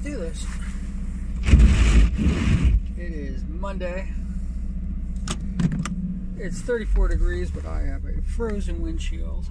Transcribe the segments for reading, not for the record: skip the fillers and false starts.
do this. It is Monday. It's 34 degrees, but I have a frozen windshield.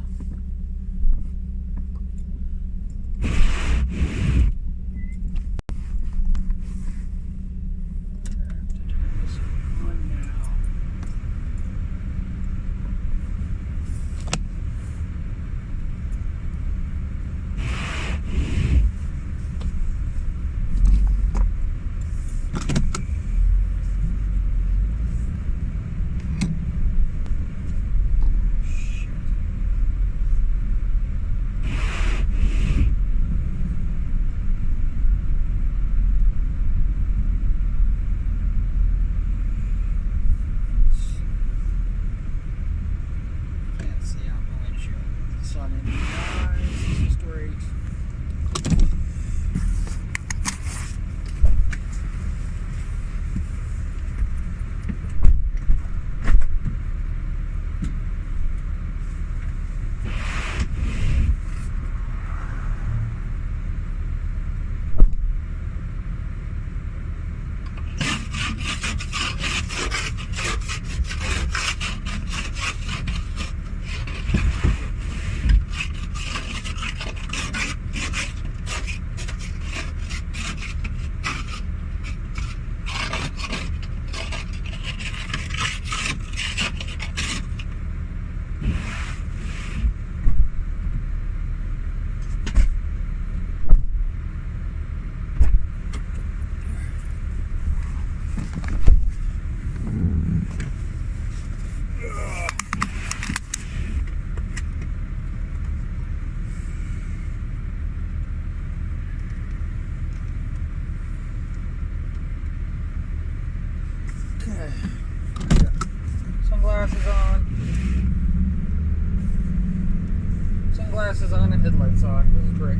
Sunglasses on and headlights on. This is great.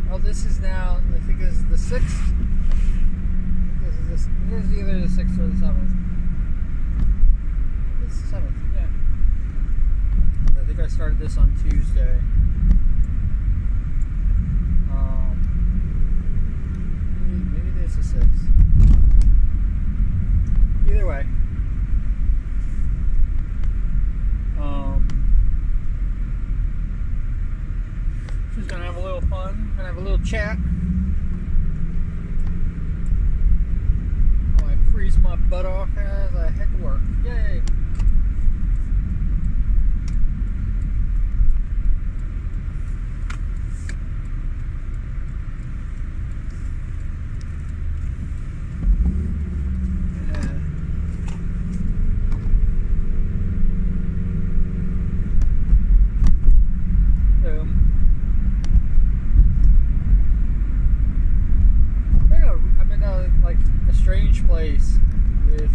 Well, this is now, I think this is the 6th. This is either the 6th or the 7th. It's the 7th, yeah. I think I started this on Tuesday. Maybe this is the 6th. Either way. Just gonna have a little fun, gonna have a little chat. Oh, I freeze my butt off as I head to work. Yay! Strange place with the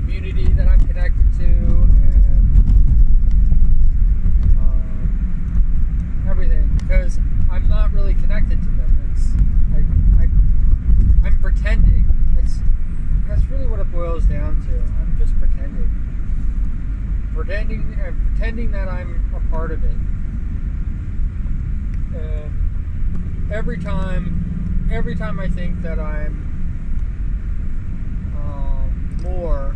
community that I'm connected to and everything, because I'm not really connected to them. I'm pretending. That's really what it boils down to. I'm just pretending that I'm a part of it. And every time I think that I'm more,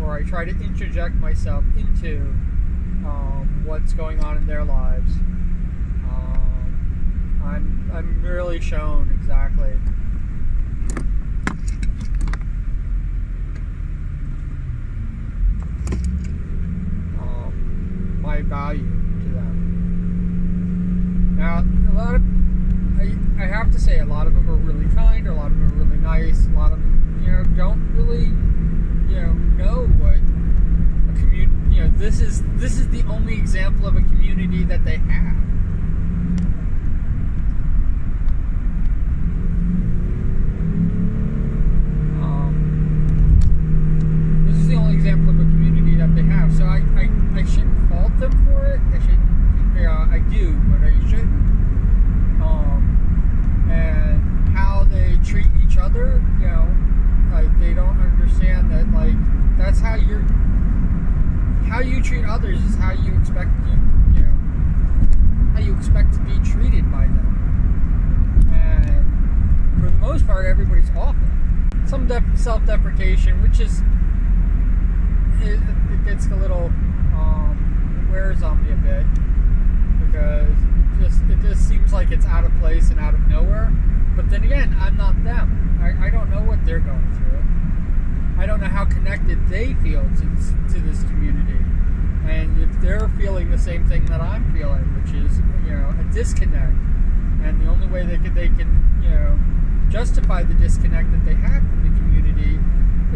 or I try to interject myself into what's going on in their lives, I'm really shown exactly my value to them. Now, I have to say, a lot of them are really kind, a lot of them are really nice, a lot of them, don't really, know what a community, this is the only example of a community that they have. This is the only example of a community that they have, so I shouldn't that's how you treat others is how you expect how you expect to be treated by them. And for the most part, everybody's awful. Some self-deprecation, which is it gets a little it wears on me a bit, because it just seems like it's out of place and out of nowhere. But then again, I'm not them. I don't know what they're going through. I don't know how connected they feel to this community, and if they're feeling the same thing that I'm feeling, which is a disconnect. And the only way they can justify the disconnect that they have from the community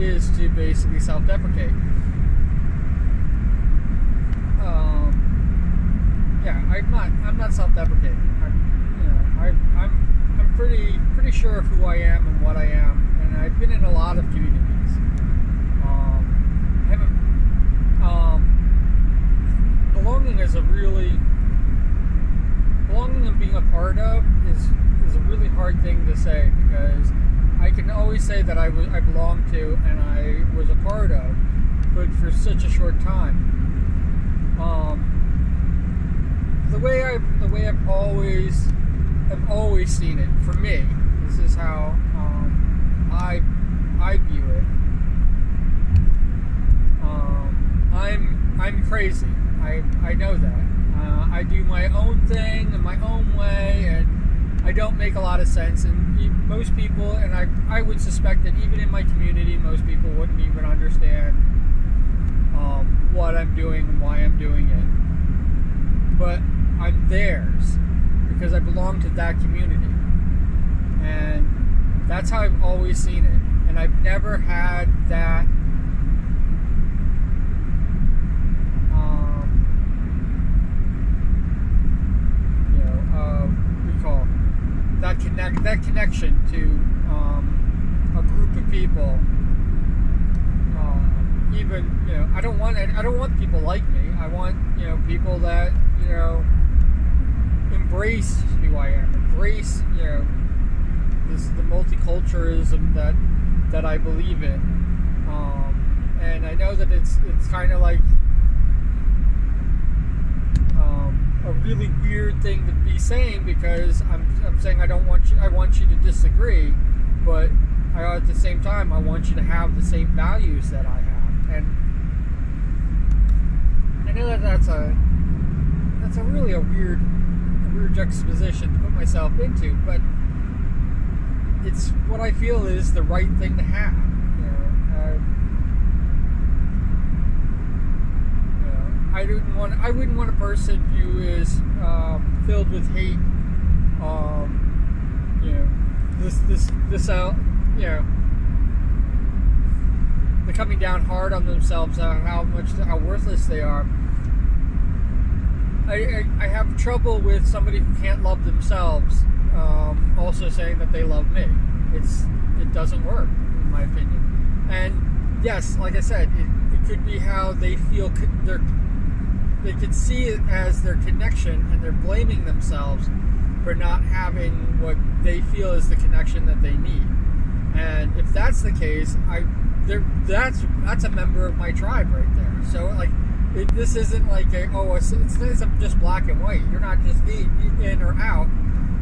is to basically self-deprecate. I'm not self-deprecating. I'm pretty sure of who I am and what I am, and I've been in a lot of communities. Belonging and being a part of is a really hard thing to say, because I can always say that I belong to and I was a part of, but for such a short time. The way I've always seen it, for me, this is how I view it. I'm crazy. I know that. I do my own thing in my own way, and I don't make a lot of sense. And most people, and I would suspect that even in my community, most people wouldn't even understand what I'm doing and why I'm doing it. But I'm theirs because I belong to that community, and that's how I've always seen it. And I've never had that that connection to a group of people. Even I don't want people like me. I want people that embrace who I am, embrace the multiculturalism that I believe in. And I know that it's kind of like a really weird thing to be saying, because I'm saying I want you to disagree, but at the same time I want you to have the same values that I have. And I know that that's a really weird juxtaposition to put myself into, but it's what I feel is the right thing to have. I wouldn't want a person who is filled with hate. They're coming down hard on themselves, how worthless they are. I have trouble with somebody who can't love themselves also saying that they love me. It doesn't work, in my opinion. And yes, like I said, it could be how they feel. They could see it as their connection, and they're blaming themselves for not having what they feel is the connection that they need. And if that's the case, that's a member of my tribe right there. So this isn't like it's just black and white. You're not just in or out.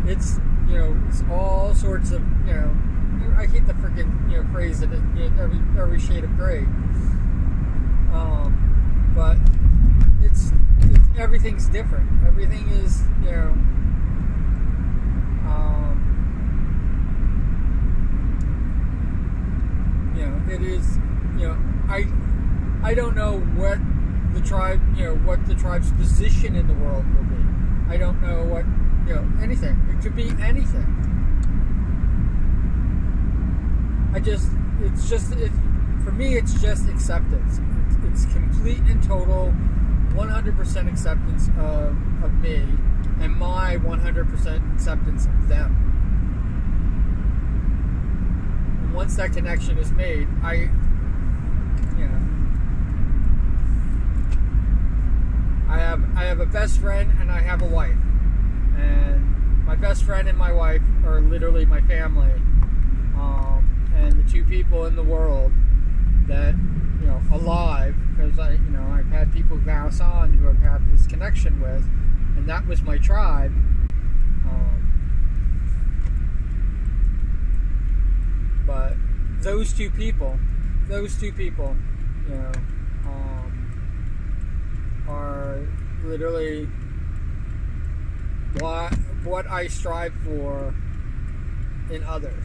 It's it's all sorts of I hate the freaking phrase that every shade of gray. But it's everything's different. Everything is it is I don't know what the tribe what the tribe's position in the world will be. I don't know what anything. It could be anything. For me, it's just acceptance. It's complete and total 100% acceptance of me, and my 100% acceptance of them. And once that connection is made, I have a best friend and I have a wife, and my best friend and my wife are literally my family, and the two people in the world that, alive, because I've had people pass on who I've had this connection with, and that was my tribe. But those two people, are literally what I strive for in others.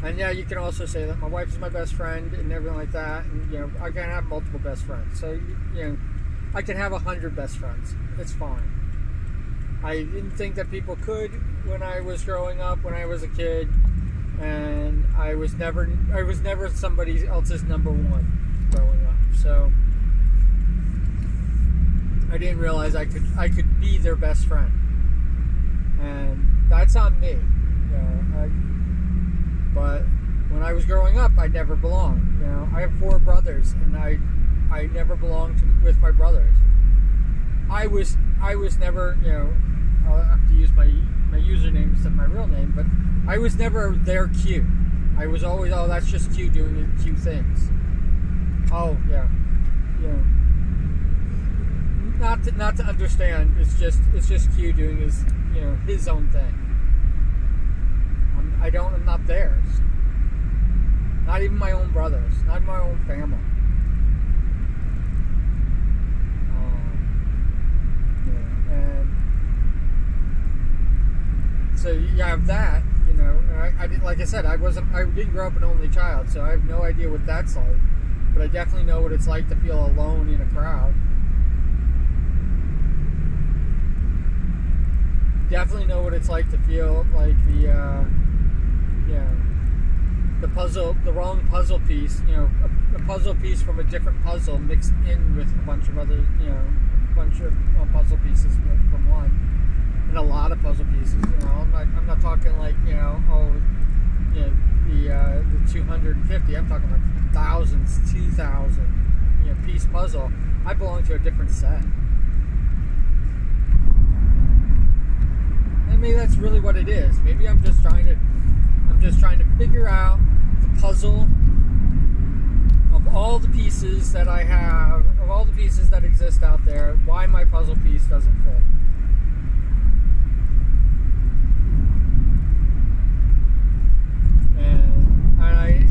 And yeah, you can also say that my wife is my best friend and everything like that. And I can have multiple best friends. So I can have 100 best friends. It's fine. I didn't think that people could when I was growing up, when I was a kid, and I was never somebody else's number one growing up. So I didn't realize I could be their best friend, and that's on me. But when I was growing up, I never belonged. I have 4 brothers, and I never belonged with my brothers. I was never, I'll have to use my username instead of my real name, but I was never their Q. I was always, that's just Q doing Q things. Oh yeah, not to understand. It's just Q doing his own thing. I'm not theirs. Not even my own brothers. Not my own family. And so you have that. I didn't, like I said, I didn't grow up an only child, so I have no idea what that's like. But I definitely know what it's like to feel alone in a crowd. Definitely know what it's like to feel like the wrong puzzle piece, a puzzle piece from a different puzzle mixed in with a bunch of other, puzzle pieces from one, and a lot of puzzle pieces. I'm not talking like the 250. I'm talking like thousands, 2,000, piece puzzle. I belong to a different set. And maybe that's really what it is. Maybe I'm just trying to figure out the puzzle of all the pieces that I have, of all the pieces that exist out there, why my puzzle piece doesn't fit. And I,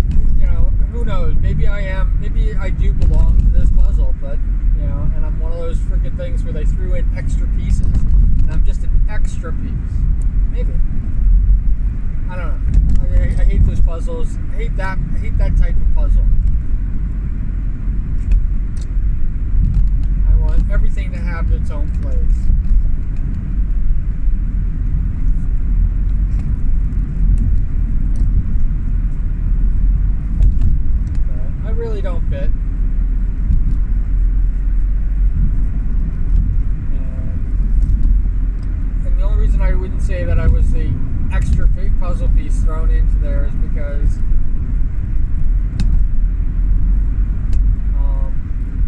who knows? Maybe I do belong to this puzzle, but and I'm one of those freaking things where they threw in extra pieces, and I'm just an extra piece. Maybe. I don't know. I hate those puzzles. I hate that type of puzzle. I want everything to have its own place. But I really don't fit. And the only reason I wouldn't say that I was the extra puzzle piece thrown into there is because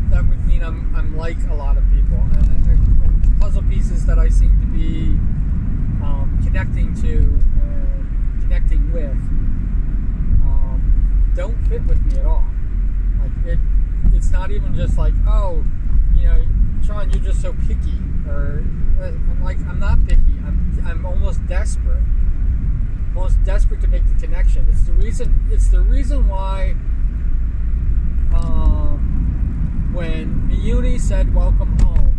that would mean I'm like a lot of people, and puzzle pieces that I seem to be connecting to and connecting with don't fit with me at all. Like it's not even just like, oh, Sean, you're just so picky, or I'm like, I'm not picky. I'm almost desperate. Most desperate to make the connection. It's the reason why when Miyuni said welcome home,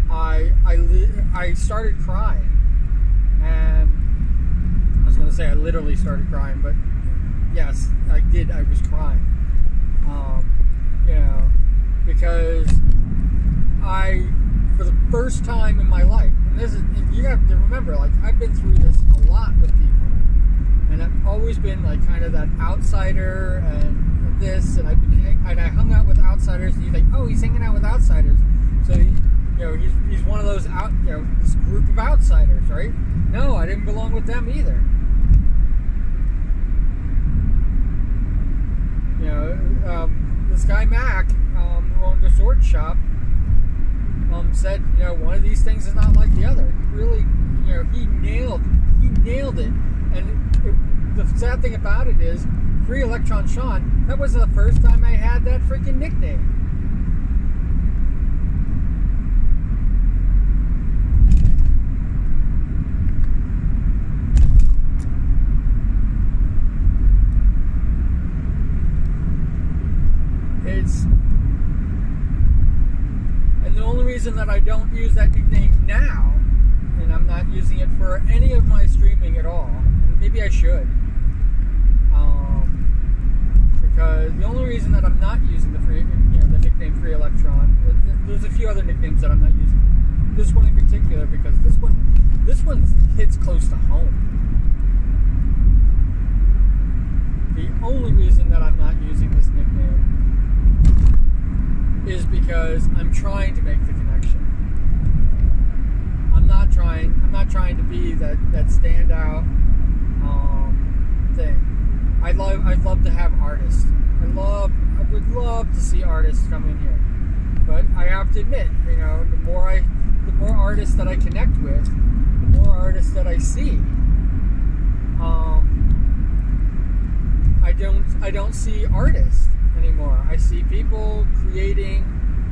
I started crying, and I was going to say I literally started crying, but yes, I did. I was crying, because for the first time in my life, and you have to remember, like, I've been through this a lot with people, and I've always been like kind of that outsider and this, and I hung out with outsiders, and you think, oh, he's hanging out with outsiders, so he's one of those this group of outsiders, right? No, I didn't belong with them either. This guy Mac, who owned a sword shop, said, one of these things is not like the other. Really, he nailed it. And the sad thing about it is, Free Electron Sean, that was the first time I had that freaking nickname. And the only reason that I don't use that nickname now, and I'm not using it for any of my streaming at all, and maybe I should, because the only reason that I'm not using the nickname Free Electron, there's a few other nicknames that I'm not using. This one in particular, because this one hits close to home. The only reason that I'm not using this nickname is because I'm trying to make the connection. I'm not trying to be that standout thing. I'd love to have artists. I would love to see artists come in here. But I have to admit, the more artists that I connect with, the more artists that I see, I don't see artists anymore. I see people creating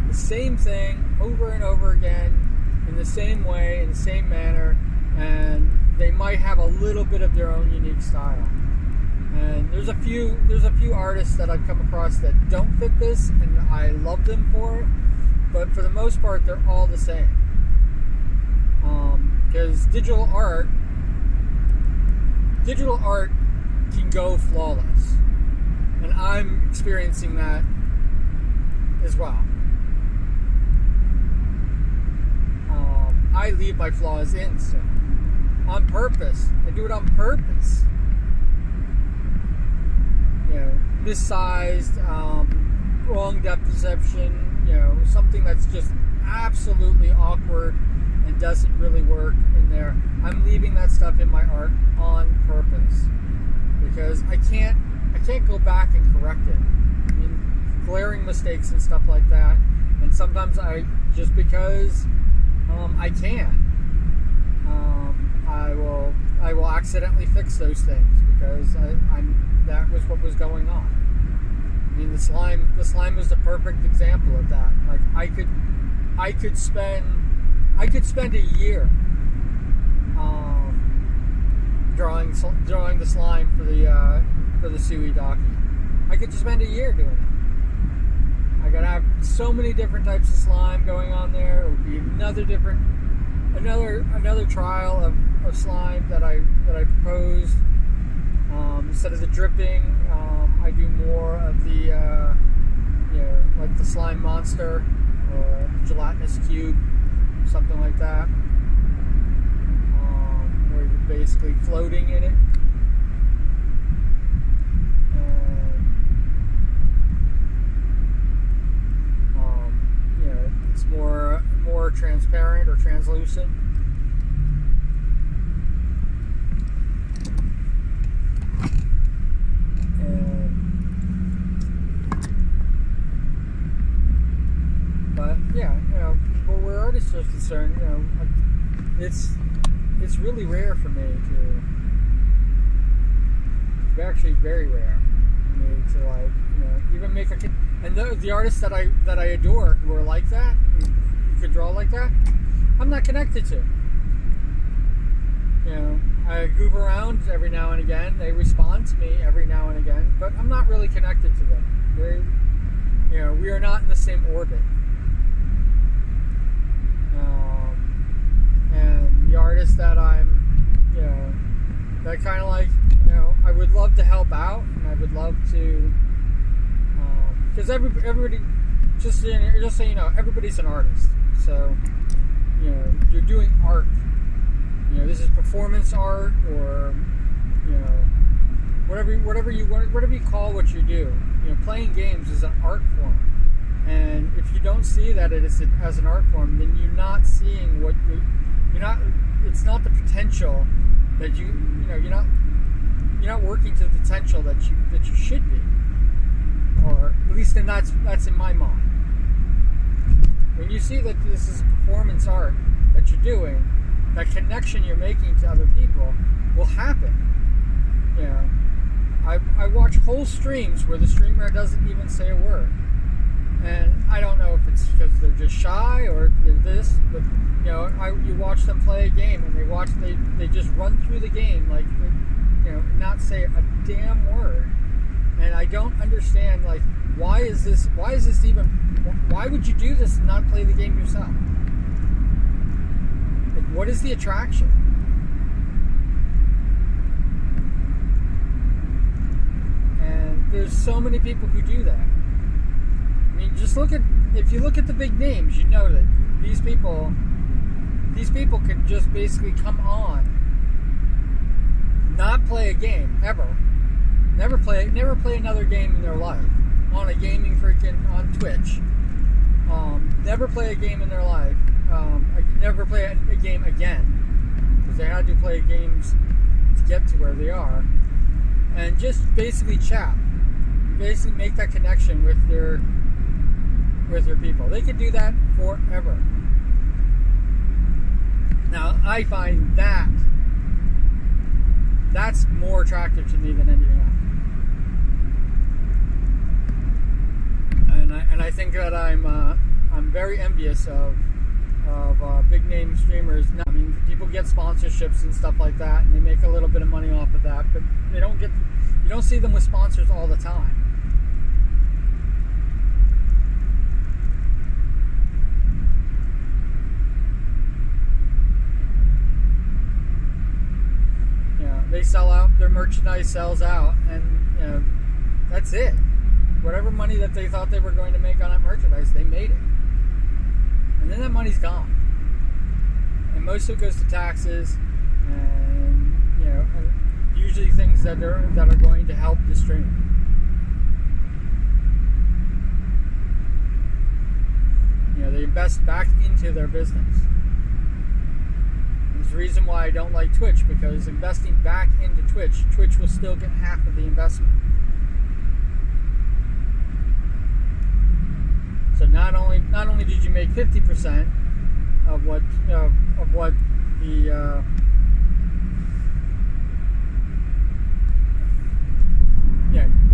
the same thing over and over again in the same way, in the same manner, and they might have a little bit of their own unique style. And there's a few artists that I've come across that don't fit this, and I love them for it. But for the most part, they're all the same. Because digital art can go flawless, and I'm experiencing that as well. I leave my flaws in, so on purpose. I do it on purpose. Missized, wrong depth perception, something that's just absolutely awkward and doesn't really work in there. I'm leaving that stuff in my art on purpose because I can't go back and correct it. I mean, glaring mistakes and stuff like that, and sometimes because I can, I will accidentally fix those things because that was what was going on. I mean, the slime is the perfect example of that. Like I could spend a year drawing the slime for the Sui Daki. I could just spend a year doing it. I gotta have so many different types of slime going on there. It would be another trial of slime that I proposed. Instead of the dripping, I do more of the like the slime monster or gelatinous cube, something like that, where you're basically floating in it. It's more transparent or translucent. Where artists are concerned, it's really rare for me to actually very rare for me to even make and the artists that I adore who are like that, who could draw like that, I'm not connected to. I goof around every now and again. They respond to me every now and again, but I'm not really connected to them. We are not in the same orbit. And the artists that I'm, that kind of I would love to help out, and I would love to, because everybody, just so you know, everybody's an artist. So, you're doing art. This is performance art, or whatever you call what you do. Playing games is an art form. And if you don't see that as an art form, then you're not seeing what it's not the potential that you're not working to the potential that you should be, or at least that's in my mind. When you see that this is performance art that you're doing, that connection you're making to other people will happen. I watch whole streams where the streamer doesn't even say a word. And I don't know if it's because they're just shy or they're this, but you watch them play a game and they just run through the game like, not say a damn word. And I don't understand, like, why would you do this and not play the game yourself? Like, what is the attraction? And there's so many people who do that. I mean, if you look at the big names, you know that these people can just basically come on, not play a game ever, never play another game in their life on a gaming on Twitch, never play a game in their life, never play a game again because they had to play games to get to where they are, and just basically chat, basically make that connection with their people. They could do that forever. Now, I find that's more attractive to me than anything else. And I think that I'm very envious of big name streamers. I mean, people get sponsorships and stuff like that, and they make a little bit of money off of that, but you don't see them with sponsors all the time. They sell out, their merchandise sells out, and that's it. Whatever money that they thought they were going to make on that merchandise, they made it. And then that money's gone. And most of it goes to taxes and usually things that are going to help the stream. They invest back into their business. There's a reason why I don't like Twitch, because investing back into Twitch will still get half of the investment. So not only did you make 50% of what the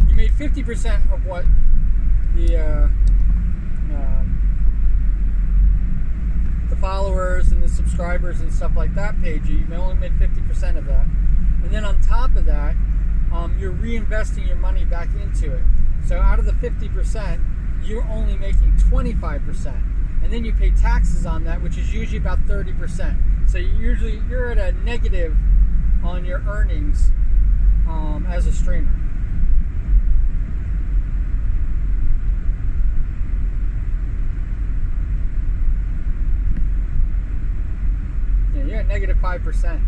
you made 50% of what the followers and the subscribers and stuff like that paid you. You only made 50% of that. And then on top of that, you're reinvesting your money back into it. So out of the 50%, you're only making 25%. And then you pay taxes on that, which is usually about 30%. So you're at a negative on your earnings as a streamer. You're at negative 5%.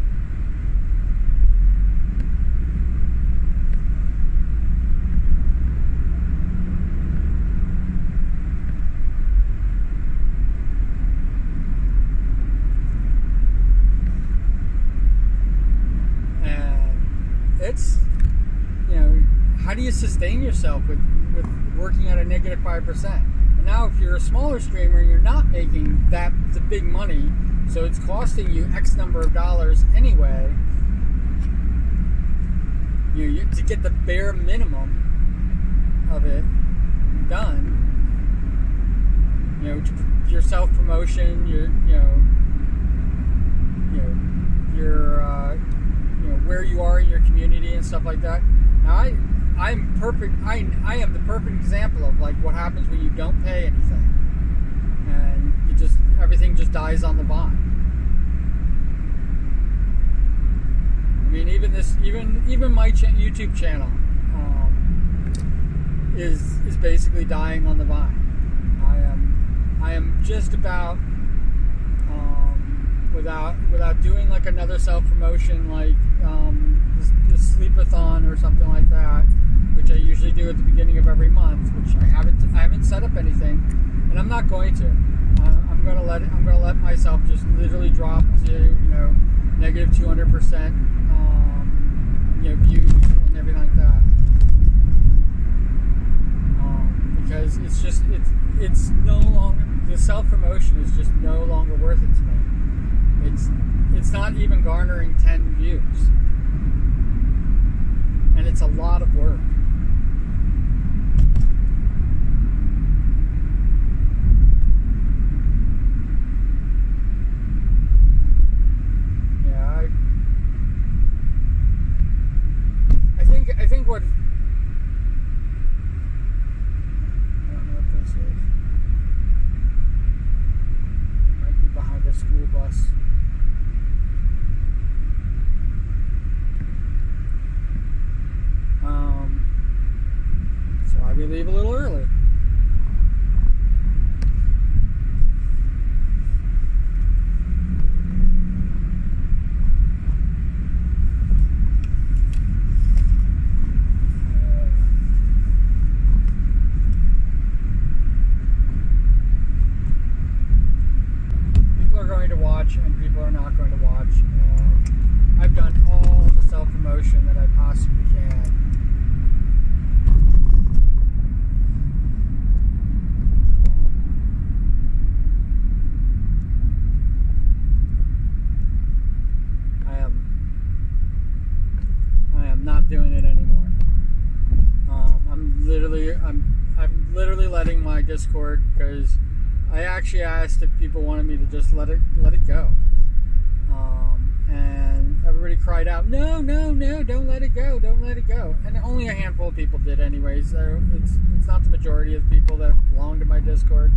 And it's, how do you sustain yourself with working at a negative 5%? And now if you're a smaller streamer and you're not making the big money, so it's costing you X number of dollars anyway, to get the bare minimum of it done. Your self-promotion, your where you are in your community and stuff like that. Now I'm perfect. I am the perfect example of like what happens when you don't pay anything, and everything just dies on the vine. I mean, even my YouTube channel is basically dying on the vine. I am just about without doing like another self-promotion like the sleepathon or something like that, which I usually do at the beginning of every month, which I haven't set up anything, and I'm not going to. I'm gonna let myself just literally drop to negative 200% views and everything like that, because it's no longer, the self-promotion is just no longer worth it to me. It's not even garnering 10 views, and it's a lot of work. Yeah, I think what, I don't know what this is. Might be behind a school bus. So why we leave a little early. People are going to watch and people are not going to watch. And I've done all the self-promotion that I possibly can. I am not doing it anymore. I'm literally letting my Discord, because I actually asked if people wanted me to just let it go. And everybody cried out, no, don't let it go, don't let it go. And only a handful of people did anyway, so it's not the majority of people that belong to my Discord,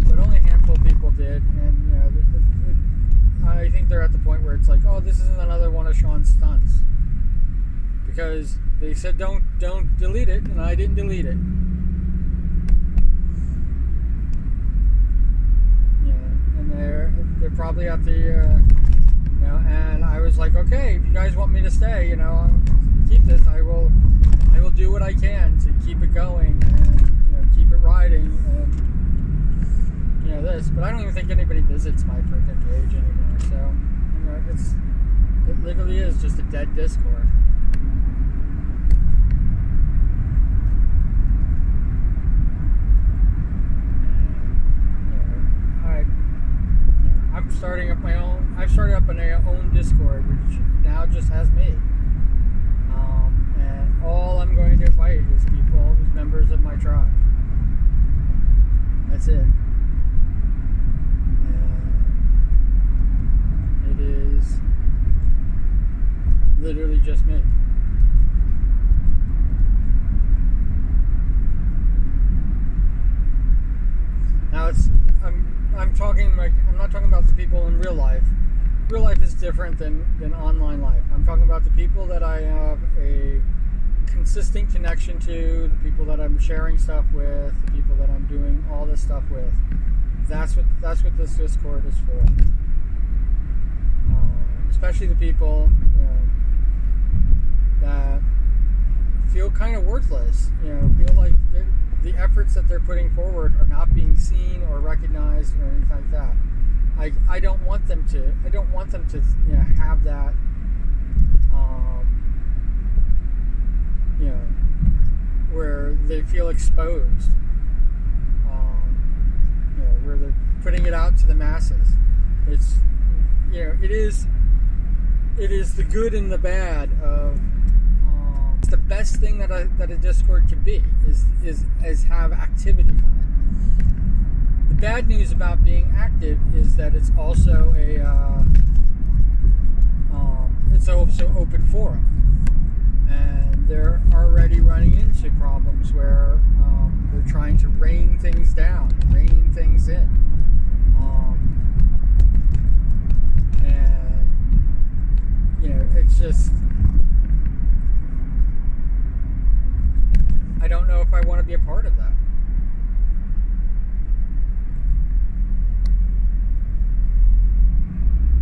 but only a handful of people did. And I think they're at the point where it's like, oh, this isn't another one of Sean's stunts, because they said don't delete it, and I didn't delete it. And they're probably at the and I was like, okay, if you guys want me to stay, keep this, I will do what I can to keep it going and keep it riding, and this. But I don't even think anybody visits my freaking page anymore. So it literally is just a dead Discord. I've started up my own Discord, which now just has me. And all I'm going to invite is people who's members of my tribe. That's it. And it is literally just me. Now I'm not talking about the people in real life. Real life is different than online life. I'm talking about the people that I have a consistent connection to, the people that I'm sharing stuff with, the people that I'm doing all this stuff with. That's what this Discord is for. Especially the people that feel kind of worthless. Feel like the efforts that they're putting forward are not being seen or recognized or anything like that. I don't want them to. I don't want them to have that. Where they feel exposed. Where they're putting it out to the masses. It's it is the good and the bad of. It's the best thing that a Discord can be is have activity on it. The bad news about being active is that it's also it's also open forum, and they're already running into problems where they're trying to rein things down, rein things in, and it's just. I don't know if I want to be a part of that.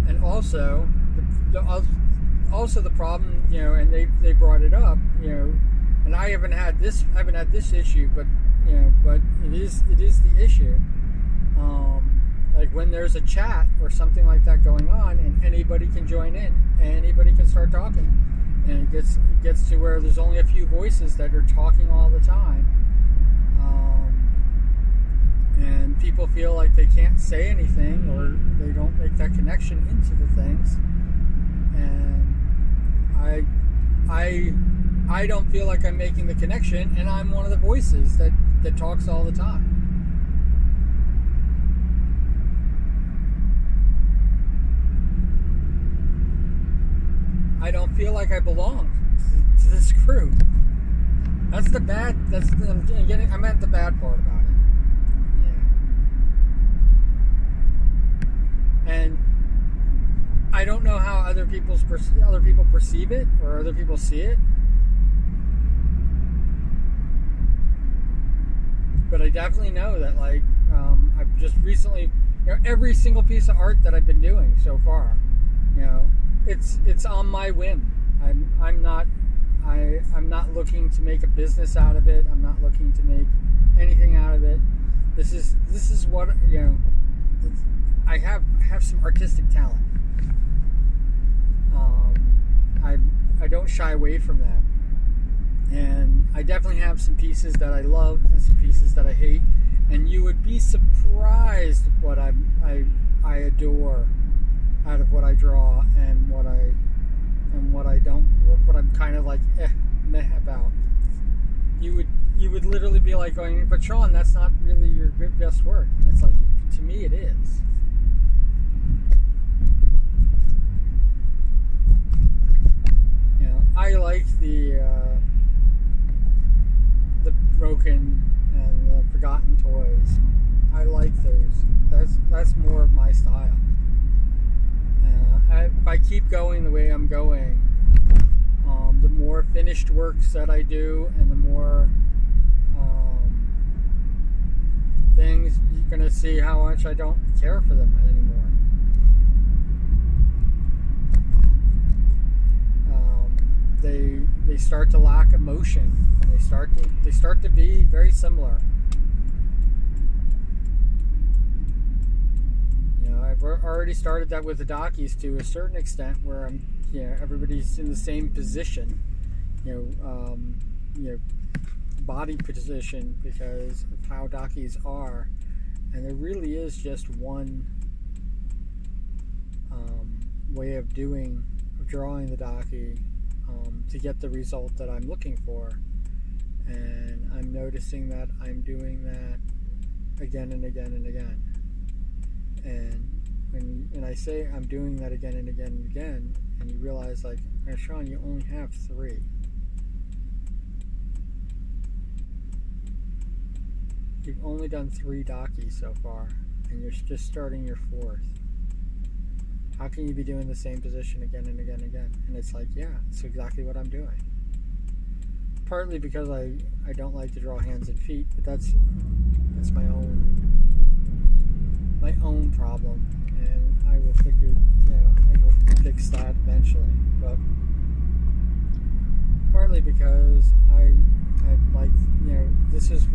And also, the problem, and they brought it up, and I haven't had this issue, but it is the issue. Like when there's a chat or something like that going on, and anybody can join in, anybody can start talking. And it gets to where there's only a few voices that are talking all the time, and people feel like they can't say anything, or they don't make that connection into the things. And I I don't feel like I'm making the connection, and I'm one of the voices that talks all the time. I don't feel like I belong to this crew. That's the bad. I meant the bad part about it. Yeah. And I don't know how other people perceive it or other people see it, but I definitely know that I've just recently, every single piece of art that I've been doing so far, it's on my whim. I'm not looking to make a business out of it. I'm not looking to make anything out of it. This is what I have some artistic talent. I don't shy away from that, and I definitely have some pieces that I love and some pieces that I hate. And you would be surprised what I adore out of what I draw and what I don't, what I'm kind of like meh about. You would literally be like going, but Sean, that's not really your best work. And it's like, to me, it is. I like the broken and the forgotten toys. I like those. That's more of my style. If I keep going the way I'm going, the more finished works that I do, and the more things, you're gonna see how much I don't care for them anymore. They start to lack emotion. They start to be very similar. I've already started that with the Dockies to a certain extent, where everybody's in the same position, body position, because of how Dockies are, and there really is just one way of drawing the Dockie to get the result that I'm looking for. And I'm noticing that I'm doing that again and again and again. And when I say I'm doing that again and again and again, and you realize, like, Sean, you only have 3. You've only done 3 Dockies so far, and you're just starting your 4th. How can you be doing the same position again and again and again? And it's like, yeah, it's exactly what I'm doing. Partly because I don't like to draw hands and feet, but that's my own problem, and I will fix that eventually. But partly because I like, this is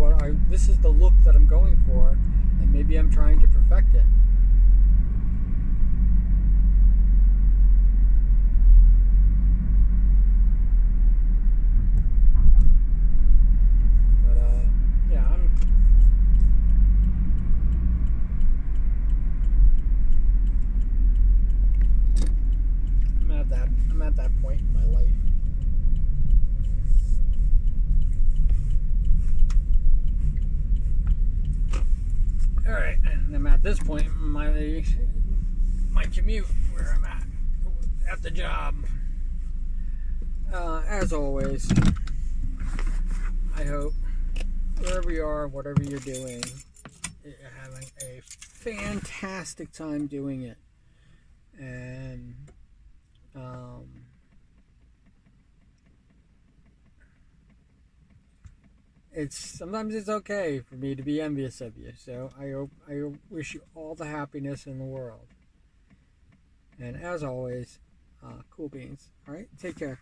the look that I'm going for, and maybe I'm trying to perfect it. I'm at that point in my life. All right, and I'm at this point in my commute where I'm at the job. As always, I hope wherever you are, whatever you're doing, you're having a fantastic time doing it. And sometimes it's okay for me to be envious of you. So I wish you all the happiness in the world. And as always, cool beans. All right, take care.